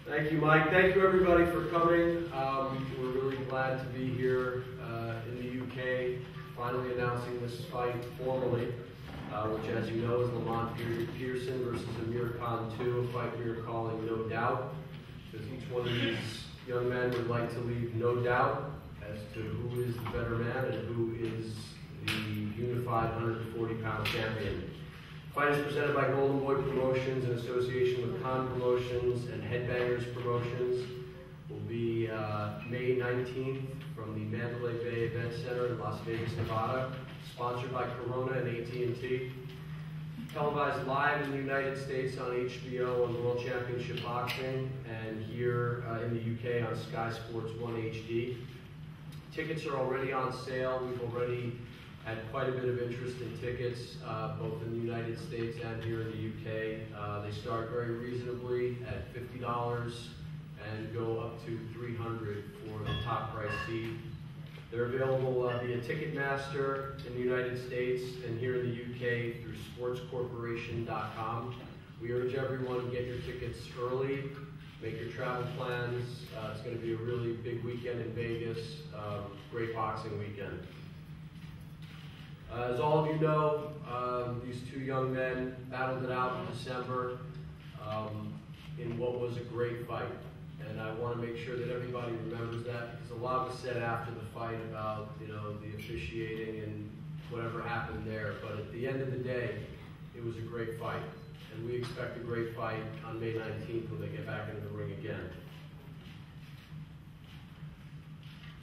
Thank you, Mike. Thank you, everybody, for coming. We're really glad to be here in the UK, finally announcing this fight formally, which, as you know, is Lamont Peterson versus Amir Khan 2, a fight we are calling No Doubt, because each one of these young men would like to leave no doubt as to who is the better man and who is the unified 140-pound champion. The fight is presented by Golden Boy Promotions in association with Khan Promotions and Headbangers Promotions. Will be May 19th from the Mandalay Bay Event Center in Las Vegas, Nevada. Sponsored by Corona and AT&T. Televised live in the United States on HBO on World Championship Boxing, and here in the UK on Sky Sports 1 HD. Tickets are already on sale. We've already had quite a bit of interest in tickets, both in the United States and here in the UK. They start very reasonably at $50 and go up to $300 for the top price seat. They're available via Ticketmaster in the United States and here in the UK through sportscorporation.com. We urge everyone to get your tickets early, make your travel plans. It's going to be a really big weekend in Vegas, great boxing weekend. As all of you know, these two young men battled it out in December in what was a great fight. And I want to make sure that everybody remembers that, because a lot was said after the fight about, you know, the officiating and whatever happened there. But at the end of the day, it was a great fight. And we expect a great fight on May 19th when they get back into the ring again.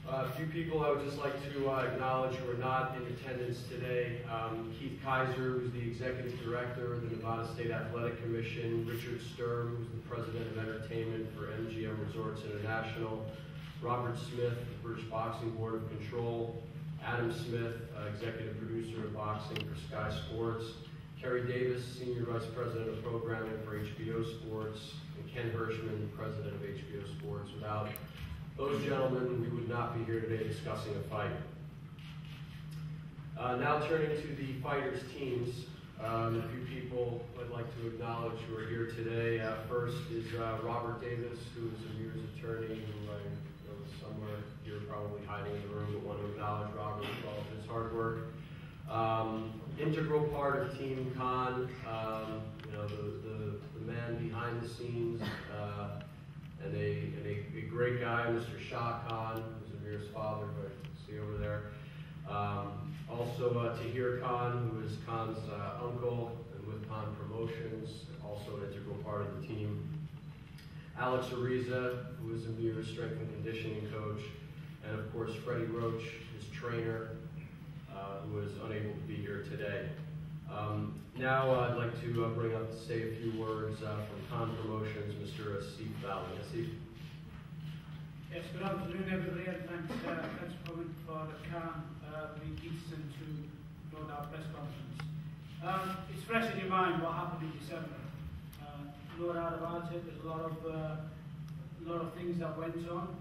A few people I would just like to acknowledge who are not in attendance today. Keith Kaiser, who's the Executive Director of the Nevada State Athletic Commission. Richard Sturm, who's the President of Entertainment for MGM Resorts International. Robert Smith, the British Boxing Board of Control. Adam Smith, Executive Producer of Boxing for Sky Sports. Kerry Davis, Senior Vice President of Programming for HBO Sports. And Ken Hirschman, the President of HBO Sports. Without those gentlemen, we would not be here today discussing a fight. Now turning to the fighters' teams, a few people I'd like to acknowledge who are here today. First is Robert Davis, who is Amir's attorney, who I know is somewhere here probably hiding in the room, but want to acknowledge Robert for all of his hard work. Integral part of Team Khan, you know, the man behind the scenes, and a great guy, Mr. Shah Khan, who's Amir's father, who I see over there. Also Tahir Khan, who is Khan's uncle, and with Khan Promotions, also an integral part of the team. Alex Ariza, who is Amir's strength and conditioning coach. And of course, Freddie Roach, his trainer, who is unable to be here today. Now I'd like to bring up to say a few words from Khan Promotions, Mr. Asif Valley. Asif? Yes, good afternoon everybody, and thanks for coming for the Khan v. Peterson to hold our press conference. It's fresh in your mind what happened in December. No doubt about it, there's a lot of things that went on.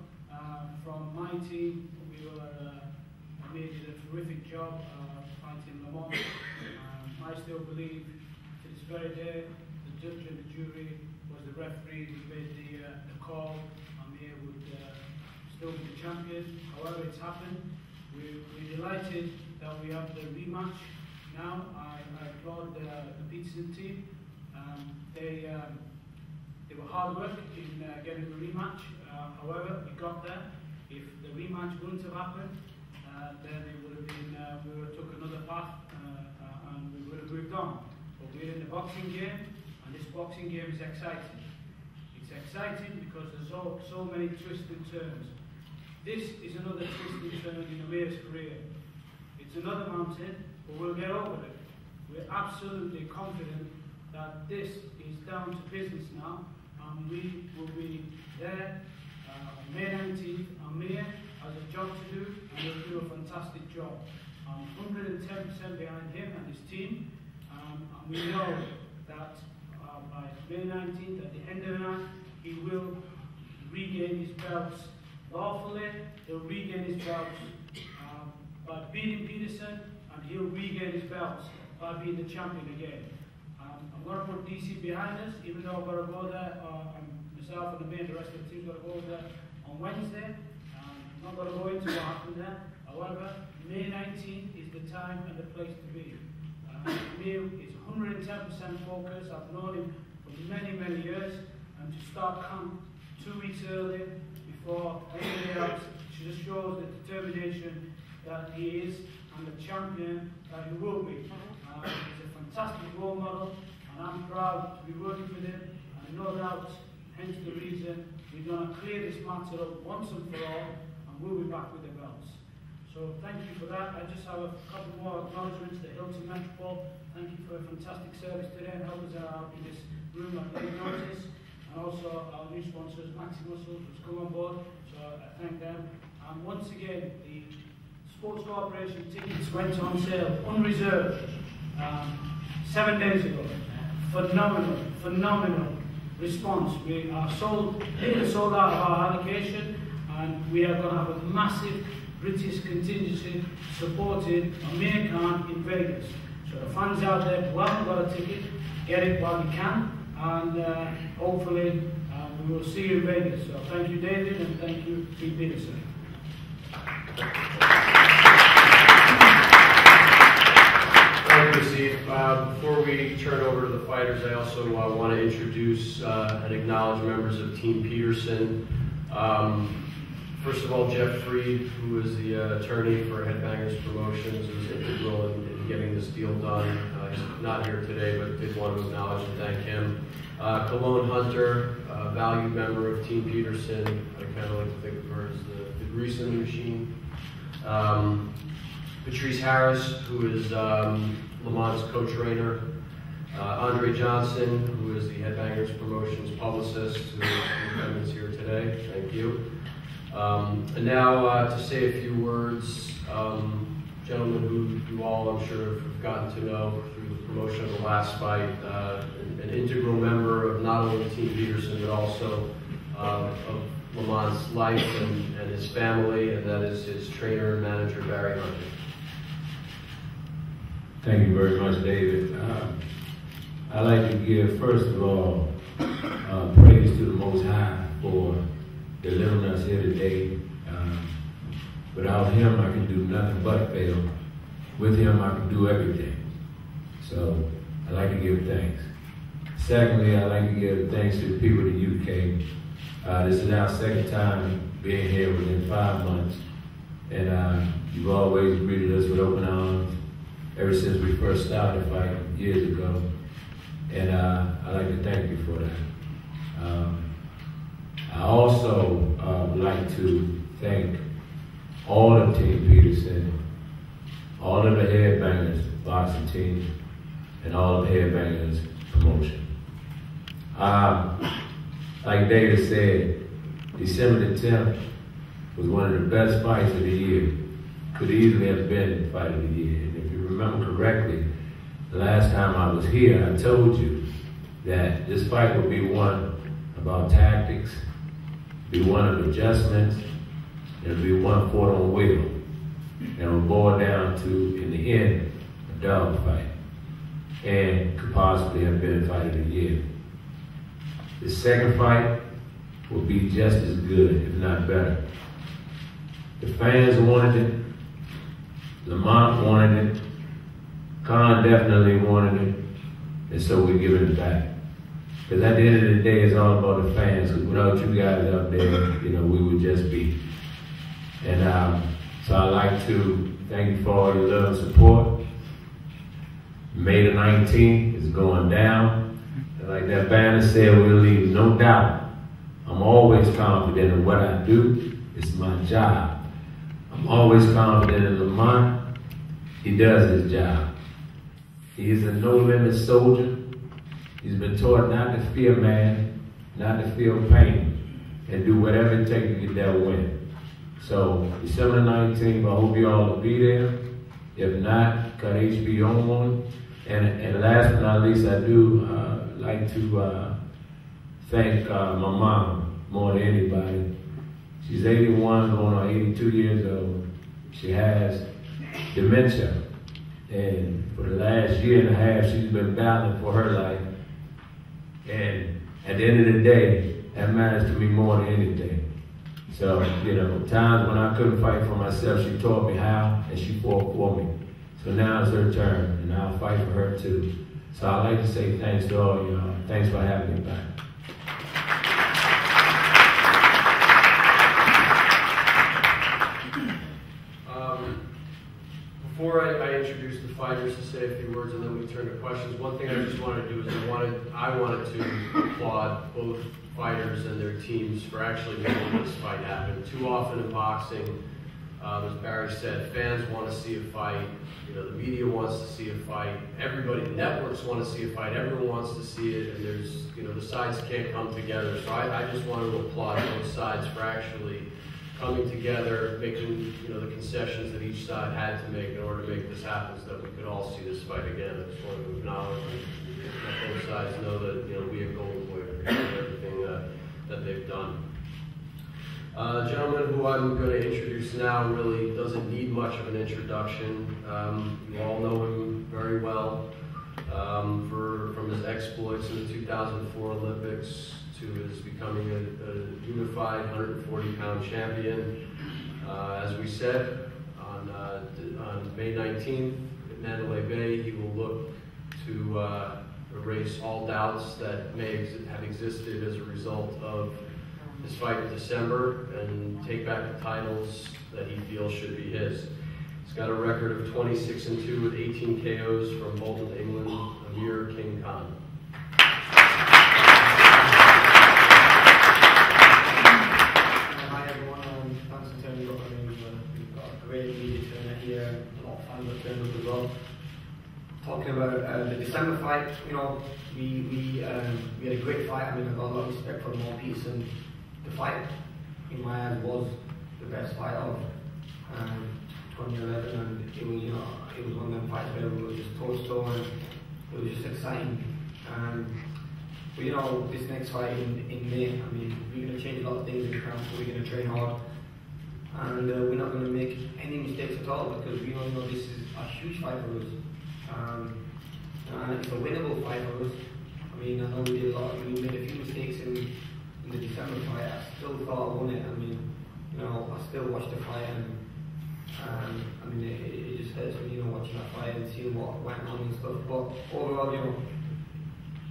From my team, Amir did a terrific job fighting Lamont. I still believe to this very day, the judge and the jury was the referee who made the call. Amir would still be the champion. However, it's happened. We're delighted that we have the rematch now. I applaud the Peterson team. They were hard work in getting the rematch. However, we got there. If the rematch wouldn't have happened, then it would have been, we would have took another path and we would have moved on. But we're in the boxing game, and this boxing game is exciting. It's exciting because there's so many twists and turns. This is another twist and turn in Amir's career. It's another mountain, but we'll get over it. We're absolutely confident that this is down to business now, and we will be there on May 19th. Amir has a job to do, and he'll do a fantastic job. I'm 110% behind him and his team, and we know that by May 19th, at the end of the night, he will regain his belts lawfully. He'll regain his belts by beating Peterson, and he'll regain his belts by being the champion again. I'm going to put DC behind us, even though I've got to go there. myself and the rest of the team got to go over there on Wednesday. I'm not going to go into what happened there. However, May 19th is the time and the place to be. Amir is 110% focused. I've known him for many, many years. And to start camp 2 weeks early before anybody else just shows the determination that he is and the champion that he will be. He's a fantastic role model, and I'm proud to be working with him, and no doubt, hence the reason we're going to clear this matter up once and for all, and we'll be back with the belts. So thank you for that. I just have a couple more acknowledgements to Hilton Metropole. Thank you for a fantastic service today and help us out in this room at late notice. And also our new sponsors, Maxi Muscles, who's come on board. So I thank them. And once again, the Sports Corporation tickets went on sale, unreserved, 7 days ago. Phenomenal response. We are sold out of our allocation, and we are going to have a massive British contingency supporting Amir Khan in Vegas. So the fans out there who haven't got a ticket, get it while you can, and hopefully we will see you in Vegas. So thank you, David, and thank you, Peterson. Thank you, Steve. Before we turn over to the fighters, I also want to introduce and acknowledge members of Team Peterson. First of all, Jeff Freed, who is the attorney for Headbangers Promotions, who was integral in getting this deal done. He's not here today, but did want to acknowledge and thank him. Cologne Hunter, a valued member of Team Peterson. I kind of like to think of her as the grease in the machine. Patrice Harris, who is Lamont's co-trainer. Andre Johnson, who is the Headbangers Promotions publicist, who is here today. Thank you. And now to say a few words, gentlemen who you all, I'm sure, have gotten to know through the promotion of the last fight, an integral member of not only Team Peterson, but also of Lamont's life and his family, and that is his trainer and manager, Barry Hunter. Thank you very much, David. I'd like to give, first of all, praise to the Most High for delivering us here today. Without him, I can do nothing but fail. With him, I can do everything. So, I'd like to give thanks. Secondly, I'd like to give thanks to the people of the UK. This is our second time being here within 5 months. And you've always greeted us with open arms ever since we first started fighting years ago. And I'd like to thank you for that. I also would like to thank all of Team Peterson, all of the Headbangers boxing team, and all of the Headbangers promotion. Like David said, December the 10th was one of the best fights of the year. Could easily have been the fight of the year. And if you remember correctly, the last time I was here, I told you that this fight would be one about tactics, be one of adjustments, and it'll be one fought on will. And it'll boil down to, in the end, a dogfight. And could possibly have been a fight of the year. The second fight will be just as good, if not better. The fans wanted it. Lamont wanted it. Khan definitely wanted it. And so we're giving it back. Because at the end of the day, it's all about the fans. Because without you guys up there, we would just be. And so I'd like to thank you for all your love and support. May the 19th is going down. And like that banner said, we'll leave no doubt. I'm always confident in what I do. It's my job. I'm always confident in Lamont. He does his job. He is a no-limit soldier. He's been taught not to fear man, not to feel pain, and do whatever it takes to get that win. So, December 19th, I hope you all will be there. If not, cut HBO on. And last but not least, I do like to thank my mom more than anybody. She's 81, going on 82 years old. She has dementia. And for the last year and a half, she's been battling for her life. And at the end of the day, that matters to me more than anything. So, you know, times when I couldn't fight for myself, she taught me how, and she fought for me. So now it's her turn, and I'll fight for her too. So I'd like to say thanks to all y'all. Thanks for having me back. Before I introduce the fighters to say a few words and then we turn to questions, one thing I just wanted to do is I wanted to applaud both fighters and their teams for actually making this fight happen. Too often in boxing, as Barry said, fans want to see a fight, you know, the media wants to see a fight, everybody, the networks want to see a fight, everyone wants to see it, and there's, you know, the sides can't come together. So I just wanted to applaud both sides for actually coming together, making, you know, the concessions that each side had to make in order to make this happen so that we could all see this fight again. I just wanted to acknowledge and let both sides know that, you know, we at Golden Boy appreciate everything that they've done. The gentleman who I'm going to introduce now really doesn't need much of an introduction. You all know him very well from his exploits in the 2004 Olympics to his becoming a unified 140-pound champion. As we said, on May 19th at Mandalay Bay, he will look to erase all doubts that may have existed as a result of his fight in December and take back the titles that he feels should be his. He's got a record of 26-2 with 18 KOs from Bolton, England, Amir King Khan. Hi everyone, thanks for turning up. We've got a great media turnout here, a lot of fans have turned up as well. Talking about the December fight, you know, we had a great fight. I mean, I've got a lot of respect for Lamont Peterson. The fight, in my eyes, was the best fight of 2011, and it was, you know, it was one of them fights where we were just toe-to-toe, and it was just exciting. But you know, this next fight in May, I mean, we're going to change a lot of things in camp, so we're going to train hard, and we're not going to make any mistakes at all because we all know this is a huge fight for us. And it's a winnable fight for us. I mean, I know we made a few mistakes in the December fight. I still thought I won it. I mean, you know, I still watched the fight, and I mean, it just hurts me, you know, watching that fight and seeing what went on and stuff. But overall, you know,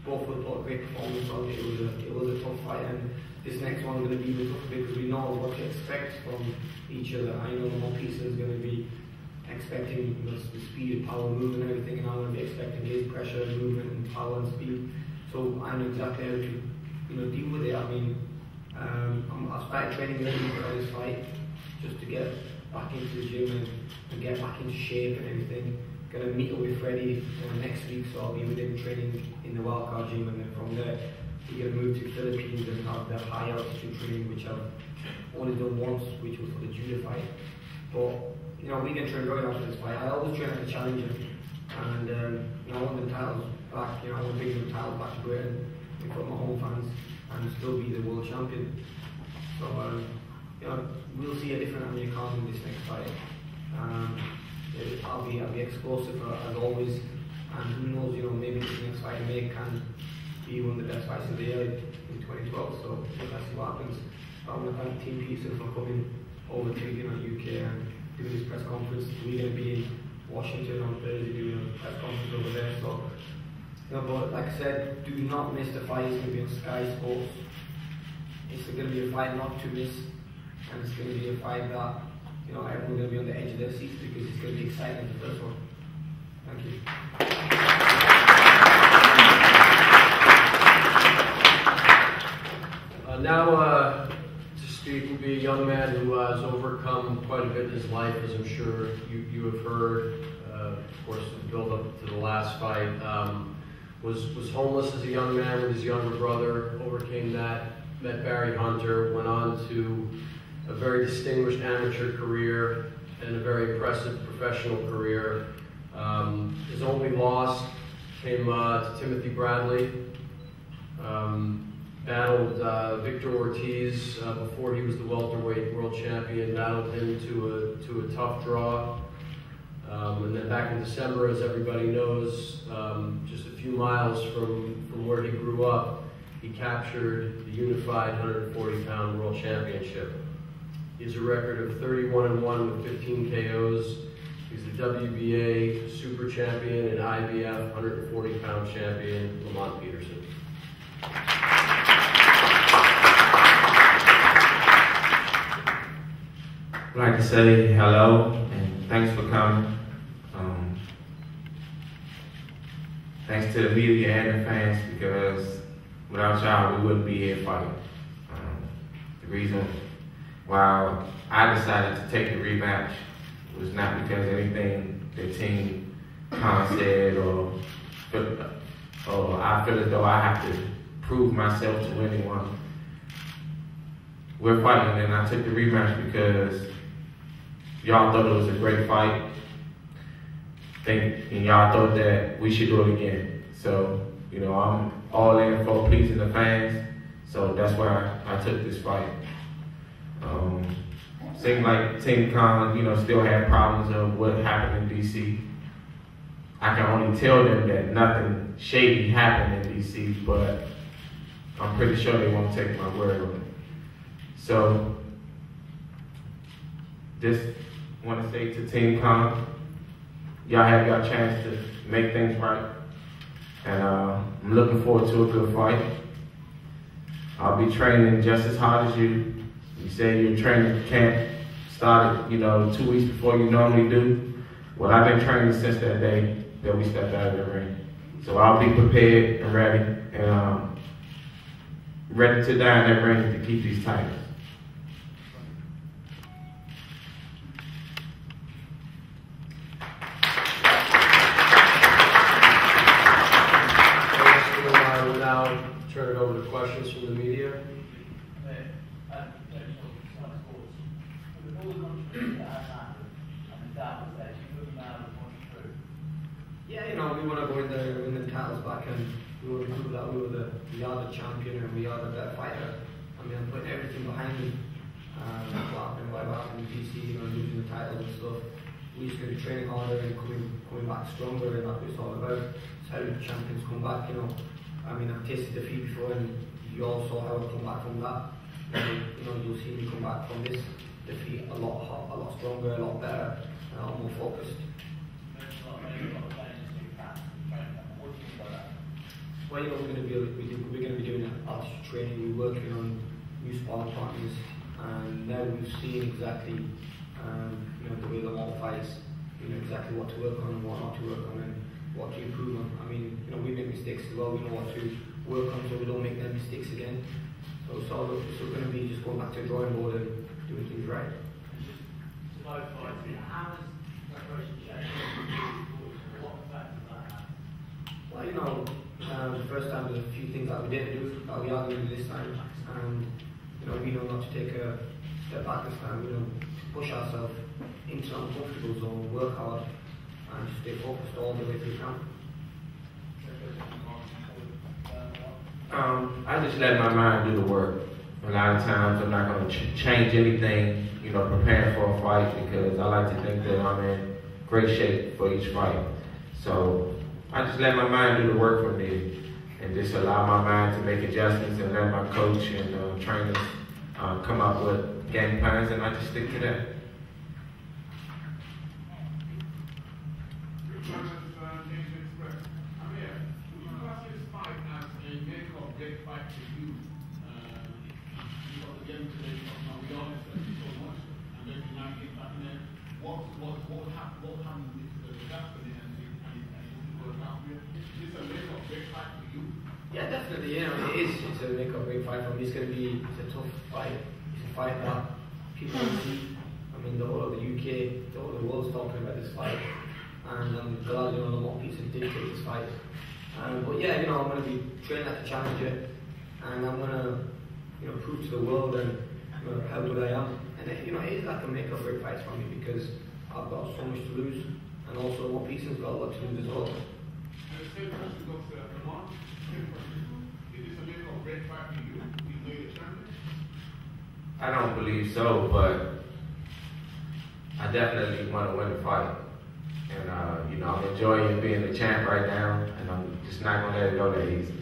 both would put a great performance on it. It was a tough fight, and this next one's going to be even tougher because we know what to expect from each other. I know Lamont Peterson is going to be expecting the speed, power, movement, and everything, and I'm going to be expecting his pressure, movement, and power and speed. So I know exactly how to, you know, deal with it. I mean, I started training early for this fight just to get back into the gym and get back into shape and everything. Going to meet up with Freddie next week, so I'll be with him training in the wildcard gym, and then from there we're going to move to the Philippines and have the high altitude training, which I've only done once, which was for the judo fight. But you know, we're going to train very hard for this fight. I always train like a challenger, and you know, I want the titles back. You know, I want to bring the titles back to Britain in front of my home fans and still be the world champion. So you know, we'll see a different Amir Khan in this next fight. I'll be explosive as always, and who knows, you know, maybe this next fight in May can be one of the best fights of the year in 2012. So let's see what happens. I want to thank Team Peterson for coming over to, you know, UK and doing this press conference. We're going to be in Washington on Thursday doing a press conference over there. So, you know, but like I said, do not miss the fight. It's going to be on Sky Sports. It's going to be a fight not to miss, and it's going to be a fight that, you know, everyone's going to be on the edge of their seats because it's going to be exciting, the first one. Thank you. Now to speak will be a young man who has overcome quite a bit in his life, as I'm sure you have heard. Of course, the build up to the last fight. Was homeless as a young man with his younger brother, overcame that, met Barry Hunter, went on to a very distinguished amateur career and a very impressive professional career. His only loss came to Timothy Bradley. Battled Victor Ortiz before he was the welterweight world champion, battled him to a tough draw. And then back in December, as everybody knows, just a few miles from where he grew up, he captured the unified 140-pound world championship. He has a record of 31-1 with 15 KOs. He's the WBA super champion and IBF 140-pound champion, Lamont Peterson. I'd like to say hello and thanks for coming. Thanks to the media and the fans, because without y'all we wouldn't be here fighting. The reason why I decided to take the rematch was not because of anything that Team Khan said or I feel as though I have to prove myself to anyone. We're fighting, and I took the rematch because y'all thought it was a great fight, and y'all thought that we should do it again. So, you know, I'm all in for pleasing the fans, so that's why I took this fight. Seemed like Team Khan, you know, still had problems of what happened in DC. I can only tell them that nothing shady happened in DC, but I'm pretty sure they won't take my word on it. So, just want to say to Team Khan, y'all have your chance to make things right. And I'm looking forward to a good fight. I'll be training just as hard as you. You say your training camp started, you know, 2 weeks before you normally do. Well, I've been training since that day that we stepped out of the ring. So I'll be prepared and ready, and ready to die in that ring to keep these titles. We'll now turn it over to questions from the media. Yeah, you know, we want to go in there and win the titles back, and we want to prove that we are the champion and we are the better fighter. I mean, I'm putting everything behind me. Whatever happened in DC, you know, losing the titles and stuff. We just going to be training harder and coming back stronger, and that's what it's all about. It's how the champions come back, you know. I mean, I've tasted defeat before, and you all saw how I come back from that. And, you know, you'll see me come back from this defeat a lot stronger, a lot better, and a lot more focused. Well, you know, we're going to be doing a lot of training. We're working on new sparring partners, and now we've seen exactly, you know, the way Lamont fights. You know exactly what to work on and what not to work on, and what to improve on. I mean, you know, we make mistakes as well. We know what to work on so we don't make them mistakes again. So it's going to be just going back to the drawing board and doing things right. Well, you know, the first time there's a few things that we didn't do that we are going to do this time, and you know, we know not to take a step back this time. You know, push ourselves into an uncomfortable zone, work hard, and just stay focused all the way through camp. I just let my mind do the work. A lot of times I'm not going to change anything, you know, preparing for a fight, because I like to think that I'm in great shape for each fight. So I just let my mind do the work for me, and just allow my mind to make adjustments, and let my coach and trainers come up with game plans, and I just stick to that. Amir, would you class this fight as a make or break fight for you? Because again today, we all expect so much, and then you now get back in there. What happened with the destiny and it worked out here? Is this a make or break fight for you? Yeah, definitely. You know, it is. It's a make or break fight for me. It's a tough fight. It's a fight that people see. I mean, the whole of the UK, the whole of the world's talking about this fight. And I'm glad, you know, Lamont Peterson did take this fight. But yeah, you know, I'm going to be training like a challenger, and I'm going to, you know, prove to the world and, you know, how good I am. And you know, it is like a make or break fight for me, because I've got so much to lose, and also Lamont Peterson's got a lot to lose as well. And the same question goes to Lamont. Is this a make or break fight for you? You know you're champion? I don't believe so, but I definitely want to win the fight. And, you know, I'm enjoying being the champ right now, and I'm just not going to let it go that easy.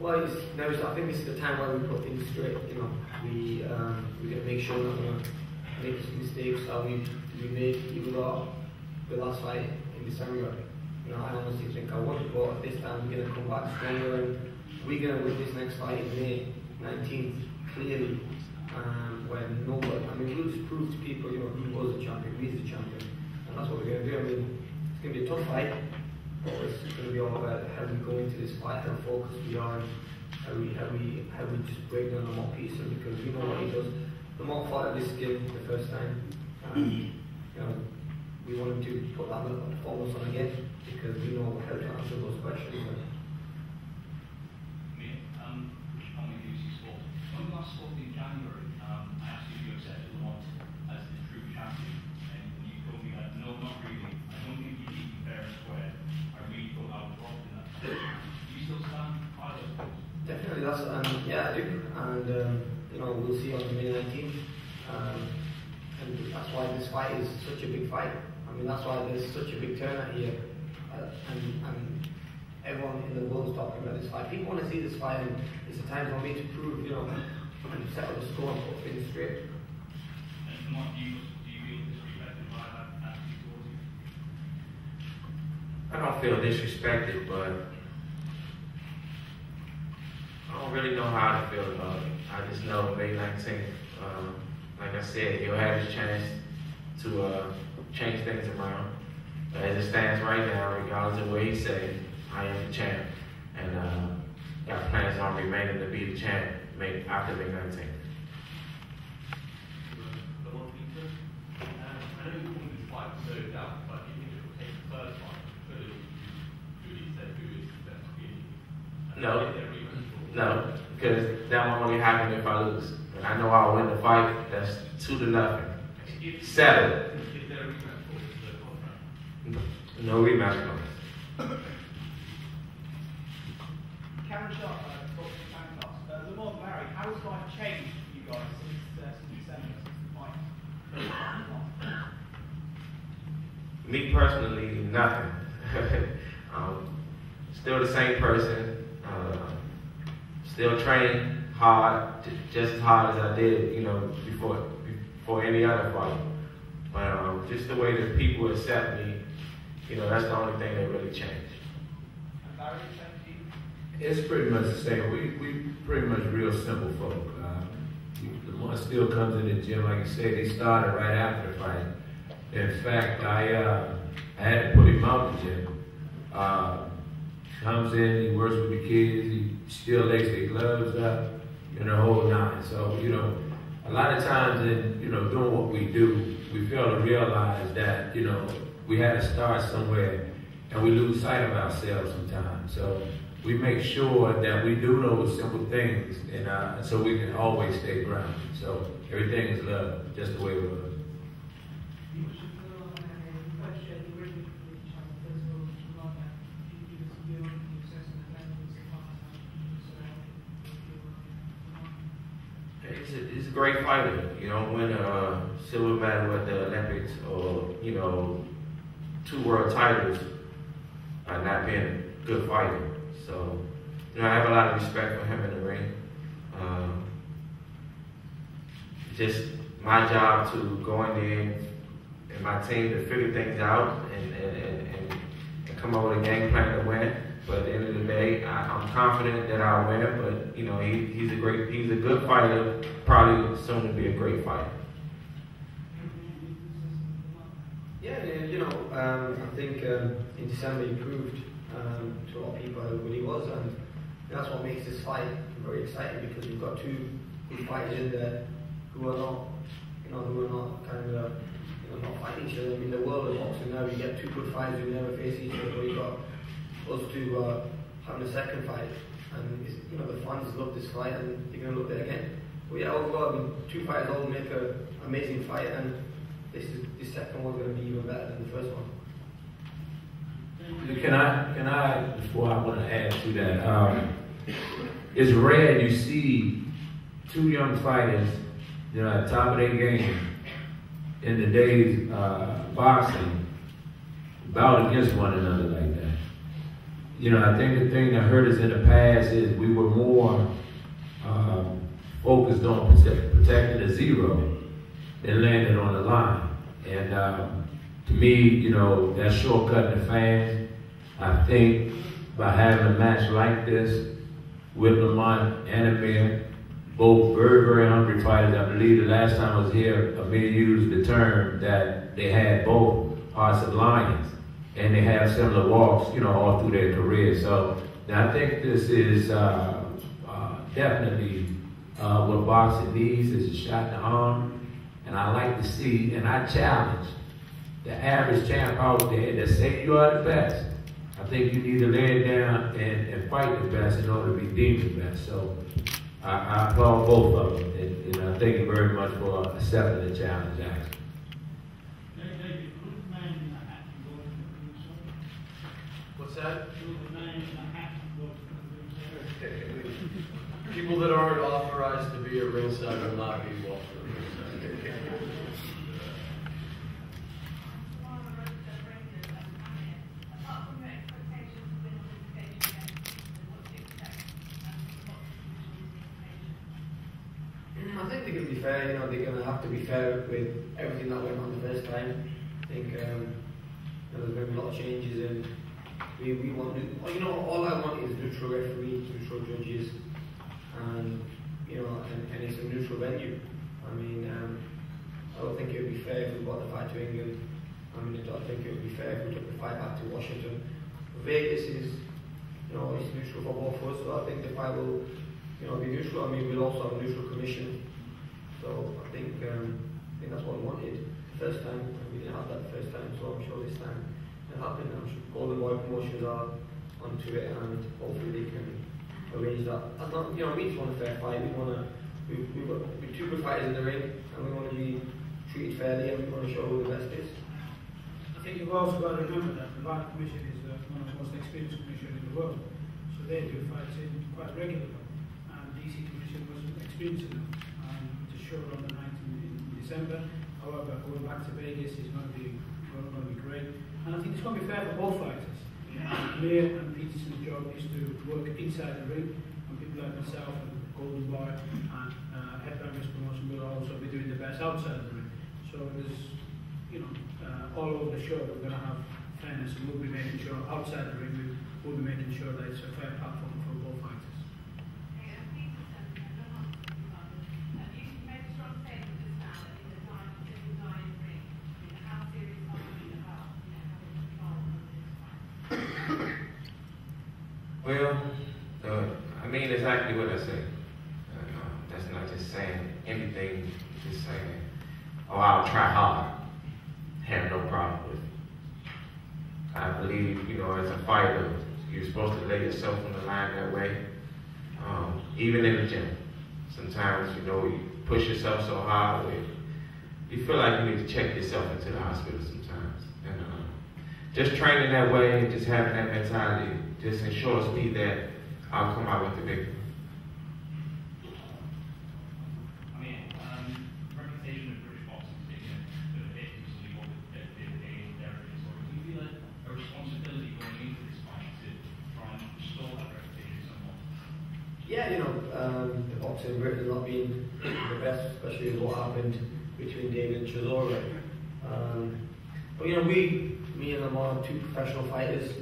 Well, I think this is the time where we put things straight. You know, we're gonna make sure we're not gonna make mistakes that we made even though the last fight in December. You know, I honestly think I won, but this time we're gonna come back stronger and we're gonna win this next fight in May 19th clearly. Where nobody, I mean, we'll just prove to people, you know, he was the champion, he's the champion, and that's what we're gonna do. I mean, it's gonna be a tough fight. It's just going to be all about how we go into this fight, how focused we are, and how we just break down Lamont Peterson, because we know what he does. Lamont fought at this game the first time, and you know, we want him to put that performance on again, because we know how to answer those questions. Amir, on the UFC sport, when we last spoke in January, I asked you if you accepted Lamont as the true champion, and you told me that no, not really. I don't think you beat fair and square. Do you still stand by those? Definitely, yeah, I do, and you know, we'll see on May 19th, and that's why this fight is such a big fight. I mean, that's why there's such a big turnout here, and everyone in the world is talking about this fight. People want to see this fight, and it's a time for me to prove, you know, and settle the score and put things straight. And what do you feel disrespected by that attitude towards you? I don't feel disrespected, but I don't really know how to feel about it. I just know May 19th, like I said, he'll have his chance to change things around. As it stands right now, regardless of what he says, I am the champ, and got plans on remaining to be the champ after May 19th. Lamont Peterson, I know you wanted this fight to go down, but you think it will take the third fight? No, because that won't only happen if I lose. And I know I'll win the fight. That's 2-0. Settle. Is there a rematch for the contract? No rematch. Ciaran Gibbons, Lamont married. How has life changed for you guys since December, since the fight? Me personally, nothing. Still the same person. Still training hard, just as hard as I did, you know, before any other fight. But just the way that people accept me, you know, that's the only thing that really changed. And Barry, thank you. It's pretty much the same. We pretty much real simple folk. Lamont still comes in the gym, like you said. He started right after the fight. In fact, I had to put him out the gym. Comes in, he works with the kids, he still lays their gloves up, and the whole nine. So, you know, a lot of times in, you know, doing what we do, we fail to realize that, you know, we had to start somewhere, and we lose sight of ourselves sometimes. So we make sure that we do those simple things, and so we can always stay grounded. So everything is love, just the way it was. He's a great fighter. You don't win a silver medal at the Olympics or, you know, 2 world titles by not being a good fighter. So, you know, I have a lot of respect for him in the ring. Just my job to go in there and my team to figure things out and come up with a game plan to win. But at the end of the day, I'm confident that I'll win. But you know, he's a good fighter. Probably soon to be a great fighter. Yeah, you know, I think in December he proved to a lot of people how good he was, and that's what makes this fight very exciting, because we've got 2 good fighters in there who are not, kind of, not fighting each other. I mean, the world of boxing now, you get 2 good fighters who never face each other. But you got those 2 having a second fight, and you know, the fans love this fight, and they're going to love it again. But yeah, overall, I mean, 2 fighters all make an amazing fight, and this second one's going to be even better than the first one. Can I, before I want to add to that, it's rare you see 2 young fighters, you know, at the top of their game in the days boxing, bout against one another like that. I think the thing that hurt us in the past is we were more focused on protecting the zero than landing on the line. And to me, that's shortcutting the fans. I think by having a match like this with Lamont and Amir, both very, very hungry fighters. I believe the last time I was here, Amir used the term that they had both hearts of lions, and they have similar walks, all through their career. So I think this is definitely what boxing needs, is a shot in the arm. And I like to see, and I challenge the average champ out there that say you are the best. I think you need to lay it down and fight the best in order to be deemed the best. So I applaud both of them, and I thank you very much for accepting the challenge, actually. What's that? People that aren't authorized to be at ringside will not be welcome at ringside. I think they're going to be fair, they're going to have to be fair with everything that went on the first time. I think there's going to be a lot of changes, and we want to, all I want is neutral referees, neutral judges, and it's a neutral venue. I mean, I don't think it would be fair if we brought the fight to England. I don't think it would be fair if we took the fight back to Washington. Vegas is, it's neutral for both of us, so I think the fight will, be neutral. We'll also have a neutral commission. So I think that's what we wanted the first time, and we didn't have that the first time, so I'm sure this time it'll happen. I'm sure Golden Boy Promotions are onto it, and hopefully they can arrange that. We just want a fair fight. We've got two good fighters in the ring, and we want to be treated fairly, and we want to show who the best is. I think you've also got to remember that the VAR Commission is one of the most experienced commissioners in the world, so they do fights in quite regularly. And DC Commission wasn't experienced enough to show on the 9th in December. However, going back to Vegas is going to be great, and I think it's going to be fair for both fighters. Amir and Peterson's job is to work inside the ring, and people like myself and Golden Boy and Headbangers Promotion will also be doing the best outside the ring. So there's, all over the show we're going to have fairness, and we'll be making sure outside the ring we'll be making sure that it's a fair platform for both fighters. Well, exactly what I say. That's not just saying anything, just saying, oh, I'll try hard. Have no problem with it. I believe, as a fighter, you're supposed to lay yourself on the line that way. Even in the gym. Sometimes, you push yourself so hard that you feel like you need to check yourself into the hospital sometimes. And just training that way and just having that mentality just ensures me that I'll come out with the victory. Reputation of British boxing is taking a hit recently with do you feel a responsibility going into this fight to try and restore that reputation somewhat? Yeah, the boxing in Britain has not been the best, especially with what happened between David and Chisora. But me and Lamont, two professional fighters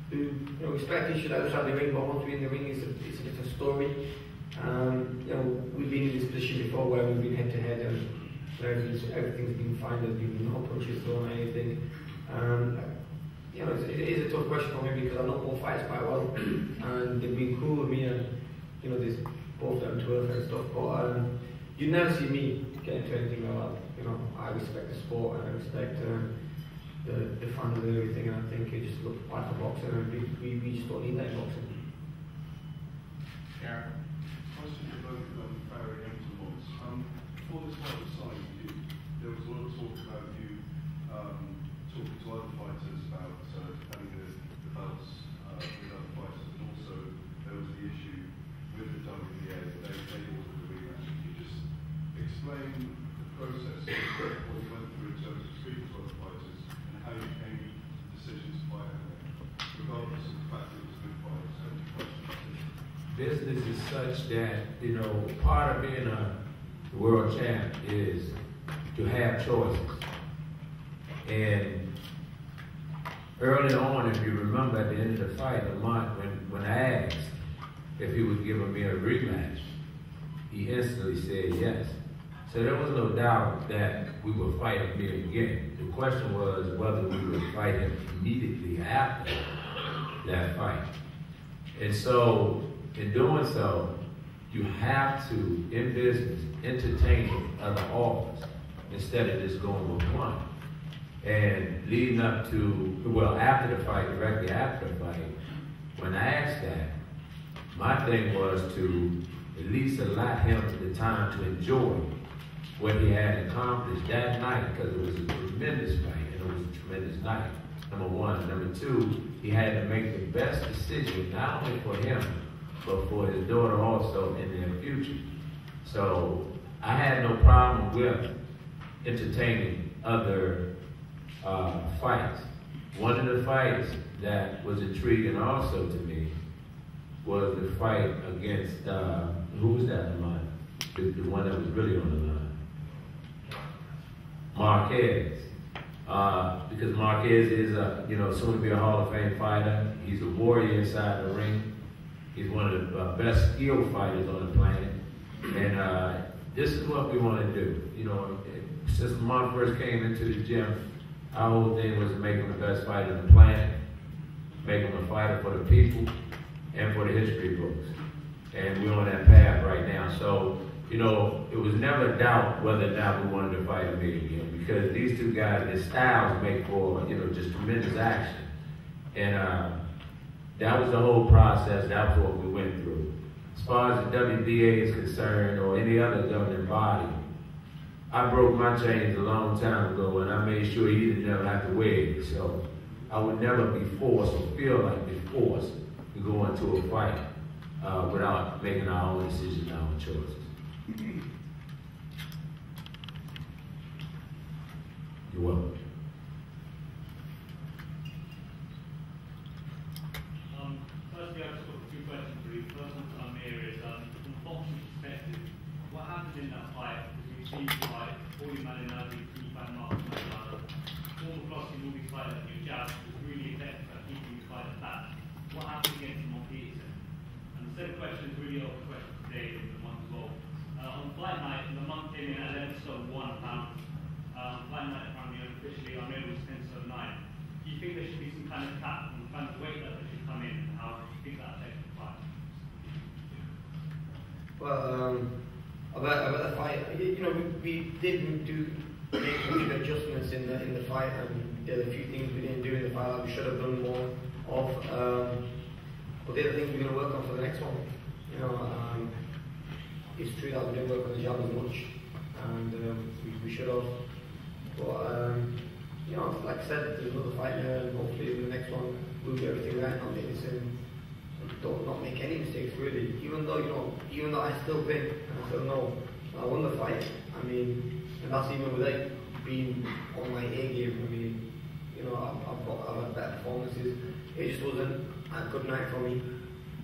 who respect each other outside the ring, but once we're in the ring, it's a different story. We've been in this position before where we've been head to head and everything's been fine. There's been no punches thrown or anything. It is a tough question for me because I know both fighters quite well, and they've been cool with me, and there's both down to earth and stuff. But you never see me get into anything like that. I respect the sport and I respect the fans and everything, and I think it just looks bad for boxing, and we just don't need that in boxing. Yeah. Question to both Barry and Lamont. Before this fight was signed, there was a lot of talk about you talking to other fighters about having the belts with other fighters, and also there was the issue with the WBA that they ordered the rematch. Can you just explain the process of what you went through in terms of speaking to other fighters and how you came to the decision to fight them, regardless of the fact that it was business is such that, you know, part of being a world champ is to have choices. And early on, if you remember at the end of the fight, Lamont, when I asked if he would give me a rematch, he instantly said yes. So there was no doubt that we would fight Amir again. The question was whether we would fight him immediately after that fight. And so, in doing so, you have to, in business, entertain other offers instead of just going with one. And leading up to, well, after the fight, directly after the fight, when I asked that, my thing was to at least allow him the time to enjoy what he had accomplished that night, because it was a tremendous fight and it was a tremendous night, number one. Number two, he had to make the best decision, not only for him, but for his daughter also in their future. So I had no problem with entertaining other fights. One of the fights that was intriguing also to me was the fight against, who was that in line? The one that was really on the line. Marquez. Because Marquez is soon to be a Hall of Fame fighter. He's a warrior inside the ring. He's one of the best skilled fighters on the planet. And this is what we want to do. You know, since Lamont first came into the gym, our whole thing was to make him the best fighter on the planet, make him a fighter for the people and for the history books. And we're on that path right now. So, you know, it was never a doubt whether or not we wanted to fight Amir again, because these two guys, their styles make for, you know, just tremendous action. And that was the whole process. That was what we went through. As far as the WBA is concerned, or any other governing body, I broke my chains a long time ago, and I made sure he didn't ever have to wear it. So I would never be forced or feel like we're forced to go into a fight without making our own decisions, our own choices. You're welcome. Firstly, I've just got two questions for you. First one to Amir is, from a boxing perspective, what happened in that fight? Because we've seen like 40 man in that 3-5 marks, former Flossie movie fighter, your jab was really effective at keeping the fight back. What happened against Lamont Peterson? And the second question is really open question today from Lamont as well. On fight night, Lamont came in at 11 stone 1 pound. Fight night, apparently, unofficially, Amir was 10 stone 9. Do you think there should be some kind of cap on the kind of weight that they should come in, and how do you think that affects the fight? Well, about the fight, you know, we didn't make huge adjustments in the fight, and there are a few things we didn't do in the fight that we should have done more of. But there are things we're going to work on for the next one. You know, it's true that we didn't work on the jab as much, and we should have. But you know, like I said, there's another fight there, and hopefully in the next one we'll do everything right, not make not make any mistakes really. Even though I still win, and I still know I won the fight. I mean, and that's even without being on my A game. I mean, you know, I've had better performances. It just wasn't a good night for me.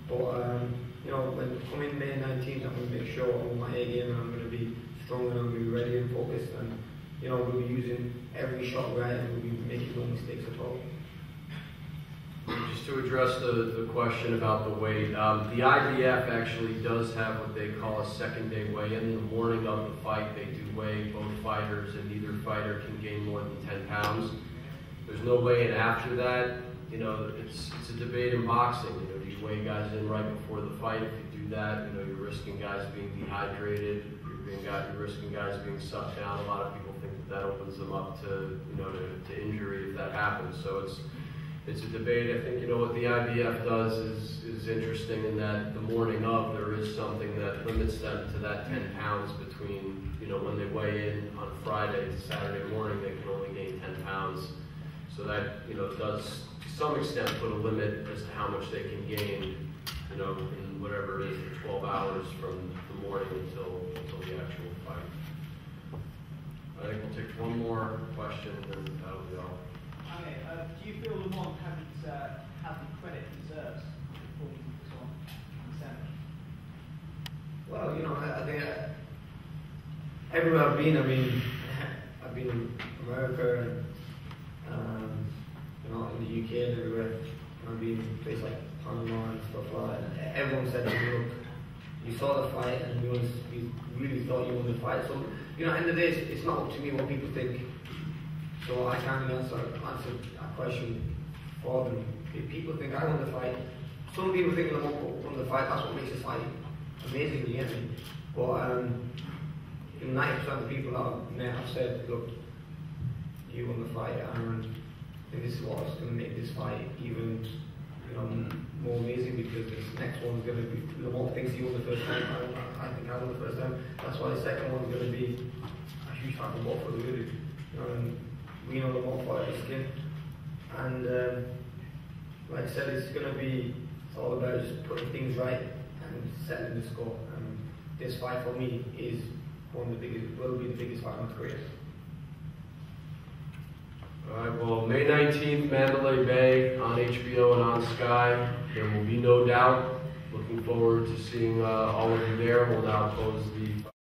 But you know, when coming May 19th, I'm going to make sure I'm on my A game, and I'm going to be strong, and I'm going to be ready and focused, and you know, we'll be using every shot right, and we'll be making no mistakes at all. Just to address the question about the weight, the IBF actually does have what they call a second day weigh-in. In the morning of the fight, they do weigh both fighters, and neither fighter can gain more than 10 pounds. There's no weigh-in after that. You know, it's a debate in boxing. You know, do you weigh guys in right before the fight? If you do that, you know, you're risking guys being dehydrated. You're risking guys being sucked down. A lot of people think that opens them up to, you know, to injury if that happens. So it's a debate. I think, you know, what the IBF does is interesting in that the morning of there is something that limits them to that 10 pounds between, you know, when they weigh in on Friday to Saturday morning, they can only gain 10 pounds. So that, you know, does to some extent put a limit as to how much they can gain, you know, in whatever it is, 12 hours from the morning until the actual fight. I think we'll take one more question and then that'll be all. Okay, do you feel Lamont hasn't had the credit he deserves for the performance on December? everywhere I've been, I've been in America, you know, in the UK and everywhere. I've been in places like Panama and stuff like that. Everyone said to me, look, you saw the fight and you really thought you won the fight. So, you know, at the end of the day, it's not up to me what people think. So I can't really answer a question for them. If people think I won the fight, some people think Lamont won the fight. That's what makes this fight amazing, you get me? But 90% of the people that I've met have said, look, you won the fight, and I think this is what's going to make this fight even, you know, more amazing, because this next one's going to be, Lamont thinks he won the first time, I think I won the first time. That's why the second one's going to be a huge fight for both of us, really. You know, and we know Lamont fought his skin, and like I said, it's all about just putting things right and settling the score. And this fight for me is one of the biggest, will be the biggest fight of my career. All right, well, May 19th, Mandalay Bay on HBO and on Sky. There will be no doubt. Looking forward to seeing all of you there. We'll now close the